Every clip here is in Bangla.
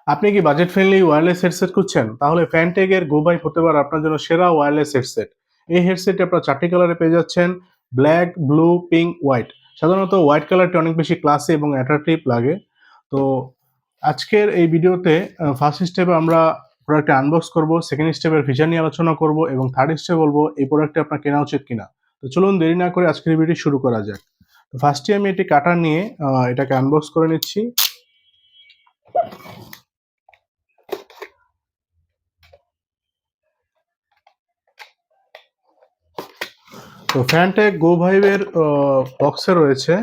আপনি কি বাজেট ফ্রেন্ডলি ওয়্যারলেস হেডসেট খুঁজছেন? তাহলে ফ্যানটেকের গো ভাইব হতে পারে আপনার জন্য সেরা ওয়্যারলেস হেডসেট। এই হেডসেটটি আপনার ৪ টি কালারে পেয়ে যাচ্ছেন ব্ল্যাক, ব্লু, পিঙ্ক, হোয়াইট। সাধারণত হোয়াইট কালারটি অনেক বেশি ক্লাসি এবং অ্যাট্রাকটিভ লাগে। তো আজকের এই ভিডিওতে ফার্স্ট স্টেপে আমরা প্রোডাক্টটি আনবক্স করব, সেকেন্ড স্টেপের ফিচার নিয়ে আলোচনা করব এবং থার্ড স্টেপে বলব এই প্রোডাক্টটি আপনার কেনা উচিত কিনা। তো চলুন দেরি না করে আজকের ভিডিওটি শুরু করা যাক। তো ফার্স্টে আমি এটি কাটার নিয়ে এটাকে আনবক্স করে নিচ্ছি। তো ফ্যানটেক গো ভাইবের বক্সে রয়েছে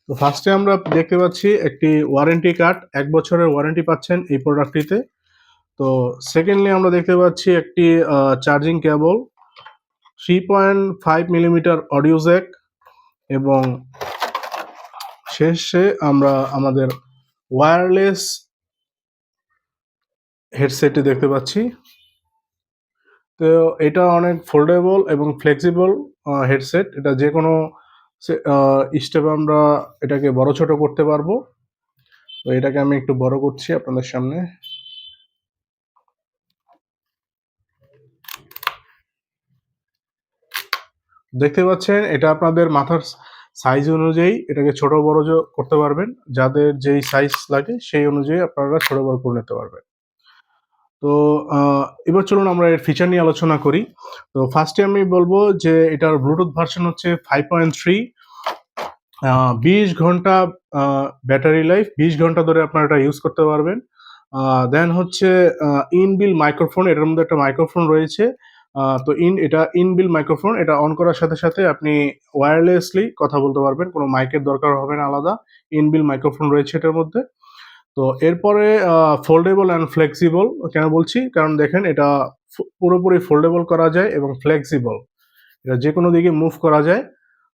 তো ফার্স্টে আমরা দেখতে পাচ্ছি একটি ওয়ারেন্টি কার্ড, ১ বছরের ওয়ারেন্টি পাচ্ছেন এই প্রোডাক্টটিতে। তো সেকেন্ডলি আমরা দেখতে পাচ্ছি একটি charging cable, 3.5 millimetre audio Jack এবং শেষে আমরা আমাদের ওয়্যারলেস হেডসেটটি দেখতে পাচ্ছি। তো এটা অনেক ফোল্ডেবল এবং ফ্লেক্সিবল হেডসেট। এটা যেকোনো স্টেপে আমরা এটাকে বড় ছোট করতে পারবো। তো এটাকে আমি একটু বড় করছি আপনাদের সামনে। দেখতে পাচ্ছেন এটা আপনাদের মাথার সাইজ অনুযায়ী এটাকে ছোট বড় করতে পারবেন। যাদের যেই সাইজ লাগে সেই অনুযায়ী আপনারা ছোট বড় করে নিতে পারবেন। তো এবার চলুন আমরা এর ফিচার নিয়ে আলোচনা করি। তো ফার্স্টে আমি বলবো যে এটার ব্লুটুথ ভার্সন হচ্ছে 5.3। ২০ ঘন্টা ব্যাটারি লাইফ, ২০ ঘন্টা ধরে আপনারা এটা ইউজ করতে পারবেন। দেন হচ্ছে ইনবিল মাইক্রোফোন, এটার মধ্যে একটা মাইক্রোফোন রয়েছে। তো এটা ইনবিল মাইক্রোফোন, এটা অন করার সাথে সাথে আপনি ওয়্যারলেসলি কথা বলতে পারবেন, কোনো মাইকের দরকার হবে না আলাদা। ইনবিল মাইক্রোফোন রয়েছে এটার মধ্যে। তো এরপরে ফোল্ডেবল অ্যান্ড ফ্লেক্সিবল কেন বলছি? কারণ দেখেন এটা পুরোপুরি ফোল্ডেবল করা যায় এবং ফ্লেক্সিবল। এটা যেকোনো দিকে মুভ করা যায়।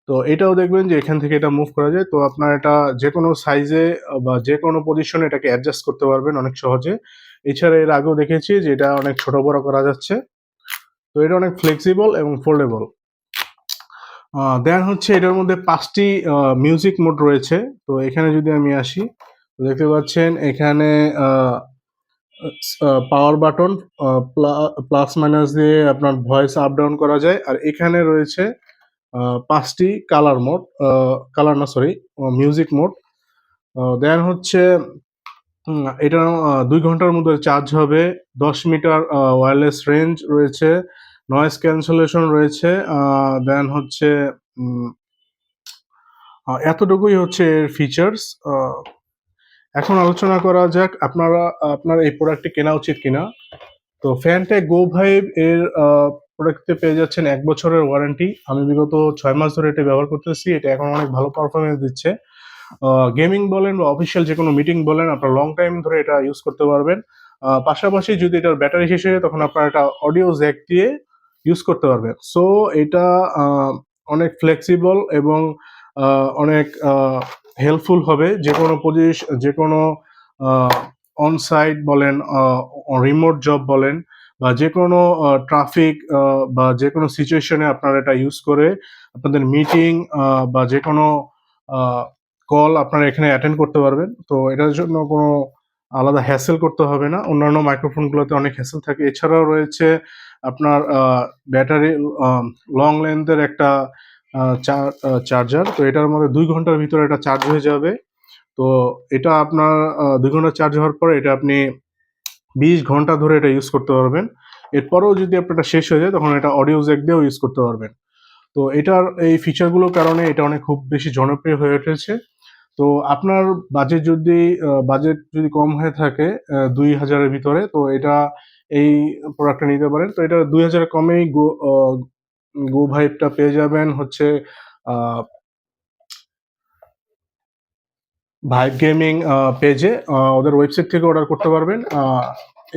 তো এটাও দেখবেন যে এখান থেকে এটা মুভ করা যায়। তো আপনার এটা যেকোনো সাইজে বা যেকোনো পজিশনে এটাকে অ্যাডজাস্ট করতে পারবেন অনেক সহজে। এছাড়া এর আগেও দেখেছি যে এটা অনেক ছোট বড় করা যাচ্ছে। তো এটা অনেক ফ্লেক্সিবল এবং ফোল্ডেবল। দেন হচ্ছে এটার মধ্যে ৫ টি মিউজিক মোড রয়েছে। তো এখানে যদি আমি আসি, দেখতে পাচ্ছেন এখানে পাওয়ার বাটন, প্লাস মাইনাস দিয়ে আপনার ভয়েস আপ ডাউন করা যায়। আর এখানে রয়েছে ৫ টি কালার মোড, কালার না সরি, মিউজিক মোড। দেন হচ্ছে এটা ২ ঘন্টার মধ্যে চার্জ হবে, ১০ মিটার ওয়্যারলেস রেঞ্জ রয়েছে, নয়েজ ক্যান্সেলেশন রয়েছে। দেন হচ্ছে এতটুকুই হচ্ছে এর ফিচার্স। এখন আলোচনা করা যাক আপনার এই প্রোডাক্টটি কেনা উচিত কিনা। তো ফ্যানটেক গো ভাইব এর প্রোডাক্টে পেয়ে যাচ্ছেন ১ বছরের ওয়ারেন্টি। আমি বিগত ৬ মাস ধরে এটা ব্যবহার করতেছি। এটা এখন অনেক ভালো পারফরম্যান্স দিচ্ছে। গেমিং বলেন বা অফিসিয়াল যেকোনো মিটিং বলেন, আপনার লং টাইম ধরে এটা ইউজ করতে পারবেন। পাশাপাশি যদি এটার ব্যাটারি শেষ হয়ে যায় তখন আপনার এটা অডিও জ্যাক দিয়ে ইউজ করতে পারবেন। সো এটা অনেক ফ্লেক্সিবল এবং অনেক হেল্পফুল হবে যেকোনো অন সাইট বলেন, রিমোট জব বলেন বা যেকোনো ট্রাফিক বা যেকোনো সিচুয়েশনে আপনারা এটা ইউজ করে আপনাদের মিটিং বা যেকোনো কল আপনারা এখানে অ্যাটেন্ড করতে পারবেন। তো এটার জন্য কোনো আলাদা হ্যাসেল করতে হবে না। অন্যান্য মাইক্রোফোনগুলোতে অনেক হ্যাসেল থাকে। এছাড়াও রয়েছে আপনার ব্যাটারি লং লেন্থের একটা চার্জার। তো এটার মধ্যে ২ ঘন্টার ভিতরে এটা চার্জ হয়ে যাবে। তো এটা আপনার ২ ঘন্টা চার্জ হওয়ার পরে এটা আপনি ২০ ঘন্টা ধরে এটা ইউজ করতে পারবেন। এরপরেও যদি আপনার এটা শেষ হয়ে যায় তখন এটা অডিও জ্যাক দিয়েও ইউজ করতে পারবেন। তো এটার এই ফিচারগুলোর কারণে এটা অনেক খুব বেশি জনপ্রিয় হয়ে উঠেছে। তো আপনার বাজেট যদি কম হয়ে থাকে ২,০০০ এর ভিতরে, তো এটা এই প্রোডাক্টটা নিতে পারেন। তো এটা ২,০০০ কমেই গো ভাইবটা পেয়ে যাবেন হচ্ছে আ ভাইব গেমিং পেজে, ওদের ওয়েবসাইট থেকে অর্ডার করতে পারবেন।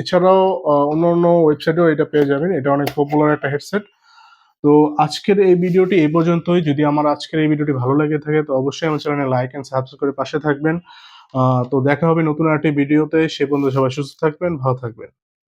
এছাড়াও অন্যান্য ওয়েবসাইটেও এটা পেয়ে যাবেন। এটা অনেক পপুলার একটা হেডসেট। তো আজকের এই ভিডিওটি এই পর্যন্তই। যদি আমার আজকের এই ভিডিওটি ভালো লেগে থাকে তো অবশ্যই আমার চ্যানেলে লাইক অ্যান্ড সাবস্ক্রাইব করে পাশে থাকবেন। তো দেখা হবে নতুন আরেকটি ভিডিওতে। সে পর্যন্ত সবাই সুস্থ থাকবেন, ভালো থাকবেন।